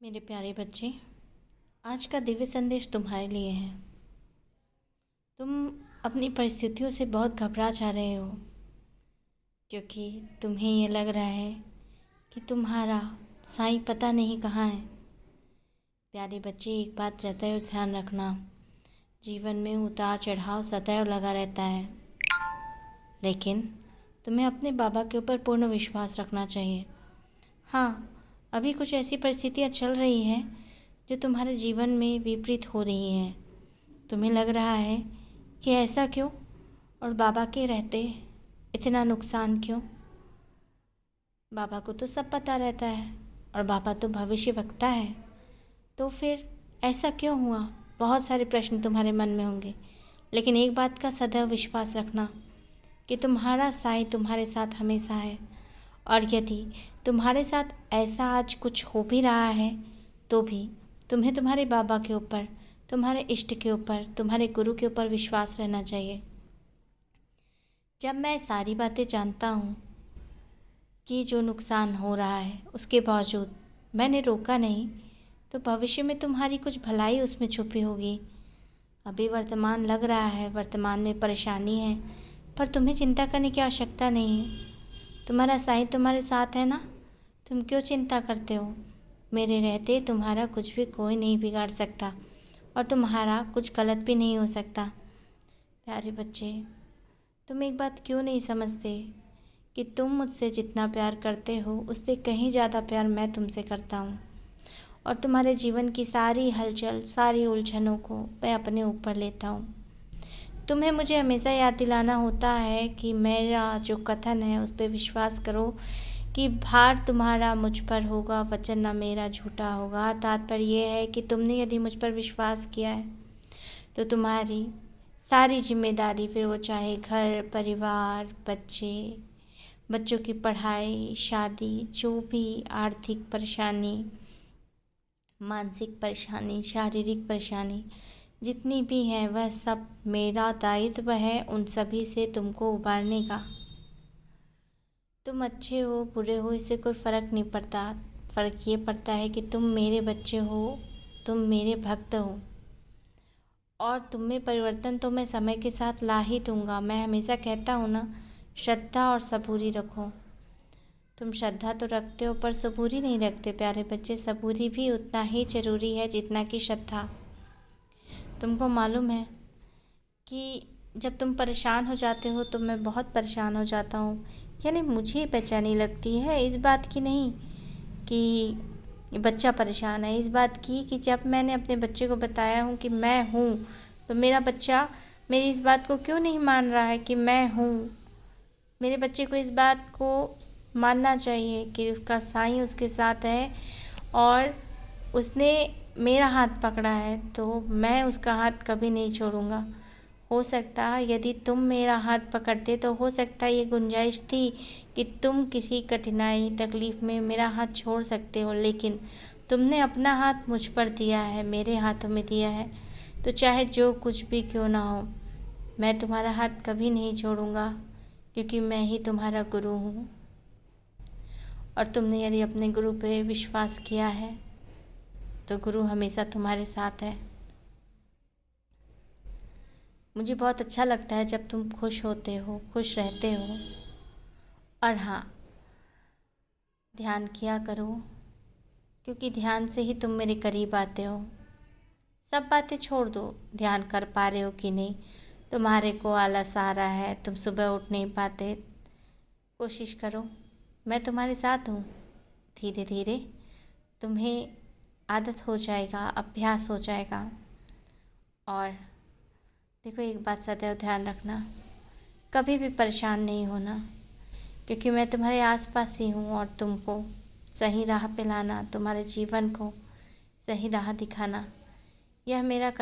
मेरे प्यारे बच्चे, आज का दिव्य संदेश तुम्हारे लिए है। तुम अपनी परिस्थितियों से बहुत घबरा जा रहे हो क्योंकि तुम्हें ये लग रहा है कि तुम्हारा साईं पता नहीं कहाँ है। प्यारे बच्चे, एक बात सदैव ध्यान रखना, जीवन में उतार चढ़ाव सदैव लगा रहता है, लेकिन तुम्हें अपने बाबा के ऊपर पूर्ण विश्वास रखना चाहिए। हाँ, अभी कुछ ऐसी परिस्थितियाँ चल रही हैं जो तुम्हारे जीवन में विपरीत हो रही हैं। तुम्हें लग रहा है कि ऐसा क्यों, और बाबा के रहते इतना नुकसान क्यों। बाबा को तो सब पता रहता है और बाबा तो भविष्य वक्ता है, तो फिर ऐसा क्यों हुआ। बहुत सारे प्रश्न तुम्हारे मन में होंगे, लेकिन एक बात का सदैव विश्वास रखना कि तुम्हारा साईं तुम्हारे साथ हमेशा है। और यदि तुम्हारे साथ ऐसा आज कुछ हो भी रहा है तो भी तुम्हें तुम्हारे बाबा के ऊपर, तुम्हारे इष्ट के ऊपर, तुम्हारे गुरु के ऊपर विश्वास रहना चाहिए। जब मैं सारी बातें जानता हूँ कि जो नुकसान हो रहा है उसके बावजूद मैंने रोका नहीं, तो भविष्य में तुम्हारी कुछ भलाई उसमें छुपी होगी। अभी वर्तमान लग रहा है, वर्तमान में परेशानी है, पर तुम्हें चिंता करने की आवश्यकता नहीं है। तुम्हारा साईं तुम्हारे साथ है ना, तुम क्यों चिंता करते हो। मेरे रहते तुम्हारा कुछ भी कोई नहीं बिगाड़ सकता और तुम्हारा कुछ गलत भी नहीं हो सकता। प्यारे बच्चे, तुम एक बात क्यों नहीं समझते कि तुम मुझसे जितना प्यार करते हो उससे कहीं ज़्यादा प्यार मैं तुमसे करता हूँ, और तुम्हारे जीवन की सारी हलचल, सारी उलझनों को मैं अपने ऊपर लेता हूँ। तुम्हें मुझे हमेशा याद दिलाना होता है कि मेरा जो कथन है उस पर विश्वास करो कि भार तुम्हारा मुझ पर होगा, वचन न मेरा झूठा होगा। तात्पर्य यह है कि तुमने यदि मुझ पर विश्वास किया है तो तुम्हारी सारी जिम्मेदारी, फिर वो चाहे घर परिवार, बच्चों की पढ़ाई, शादी, जो भी आर्थिक परेशानी, मानसिक परेशानी, शारीरिक परेशानी जितनी भी है, वह सब मेरा दायित्व है उन सभी से तुमको उबारने का। तुम अच्छे हो बुरे हो इससे कोई फ़र्क नहीं पड़ता। फ़र्क ये पड़ता है कि तुम मेरे बच्चे हो, तुम मेरे भक्त हो, और तुम में परिवर्तन तो मैं समय के साथ ला ही दूँगा। मैं हमेशा कहता हूँ ना, श्रद्धा और सबूरी रखो। तुम श्रद्धा तो रखते हो पर सबूरी नहीं रखते। प्यारे बच्चे, सबूरी भी उतना ही ज़रूरी है जितना कि श्रद्धा। तुमको मालूम है कि जब तुम परेशान हो जाते हो तो मैं बहुत परेशान हो जाता हूँ। यानी मुझे बेचैनी लगती है इस बात की नहीं कि ये बच्चा परेशान है, इस बात की कि जब मैंने अपने बच्चे को बताया हूँ कि मैं हूँ, तो मेरा बच्चा मेरी इस बात को क्यों नहीं मान रहा है कि मैं हूँ। मेरे बच्चे को इस बात को मानना चाहिए कि उसका साईं उसके साथ है और उसने मेरा हाथ पकड़ा है, तो मैं उसका हाथ कभी नहीं छोड़ूंगा। हो सकता है यदि तुम मेरा हाथ पकड़ते तो हो सकता है ये गुंजाइश थी कि तुम किसी कठिनाई तकलीफ़ में मेरा हाथ छोड़ सकते हो, लेकिन तुमने अपना हाथ मुझ पर दिया है, मेरे हाथों में दिया है, तो चाहे जो कुछ भी क्यों ना हो, मैं तुम्हारा हाथ कभी नहीं छोड़ूंगा, क्योंकि मैं ही तुम्हारा गुरु हूँ। और तुमने यदि अपने गुरु पे विश्वास किया है तो गुरु हमेशा तुम्हारे साथ है। मुझे बहुत अच्छा लगता है जब तुम खुश होते हो, खुश रहते हो। और हाँ, ध्यान किया करो, क्योंकि ध्यान से ही तुम मेरे करीब आते हो। सब बातें छोड़ दो, ध्यान कर पा रहे हो कि नहीं, तुम्हारे को आलस आ रहा है, तुम सुबह उठ नहीं पाते, कोशिश करो, मैं तुम्हारे साथ हूँ। धीरे धीरे तुम्हें आदत हो जाएगा, अभ्यास हो जाएगा। और देखो, एक बात सदैव ध्यान रखना, कभी भी परेशान नहीं होना, क्योंकि मैं तुम्हारे आसपास ही हूँ और तुमको सही राह पे लाना, तुम्हारे जीवन को सही राह दिखाना, यह मेरा